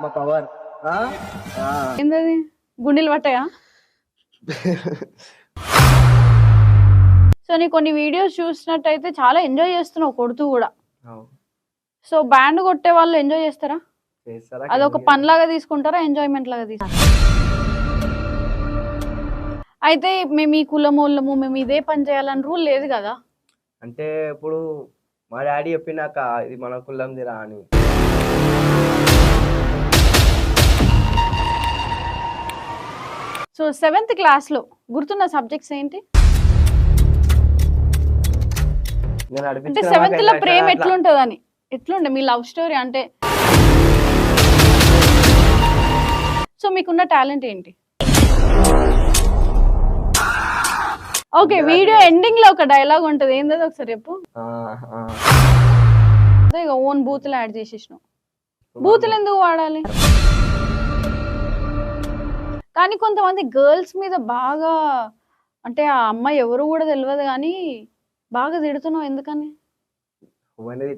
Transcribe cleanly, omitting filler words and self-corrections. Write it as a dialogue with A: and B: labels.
A: మా పవర్.
B: ఏందది గుండెలు పట్టాయా? సో నీ కొన్ని వీడియోస్ చూసినట్టయితే చాలా ఎంజాయ్ చేస్తున్నావు కొడుతూ కూడా. సో బ్యాండ్ కొట్టే వాళ్ళు ఎంజాయ్ చేస్తారా? అదొక పని లాగా తీసుకుంటారా, ఎంజాయ్మెంట్ లాగా తీసుకుంటారా? అయితే మేము ఈ కులమోళ్ళము, మేము ఇదే పని చేయాలని రూల్ లేదు కదా.
A: అంటే ఇప్పుడు మా డాడీ చెప్పినాక ఇది మన కులందిరా అని.
B: సో 7th క్లాస్లో గుర్తున్న సబ్జెక్ట్స్ ఏంటి? అంటే 7th లో ప్రేమ ఎట్లుంటదని, ఎట్లుండే మీ లవ్ స్టోరీ? అంటే సో మీకున్న టాలెంట్ ఏంటి? ఓకే, వీడియో ఎండింగ్ లో ఒక డైలాగ్ ఉంటది, ఏంటది ఒకసారి చెప్పు. ఇక ఓన్ బూతులు యాడ్ చేసేసినావు. బూతులు ఎందుకు వాడాలి? కానీ కొంతమంది గర్ల్స్ మీద బాగా, అంటే ఆ అమ్మాయి ఎవరు కూడా తెలియదు కానీ బాగా తిడుతున్నావు, ఎందుకని?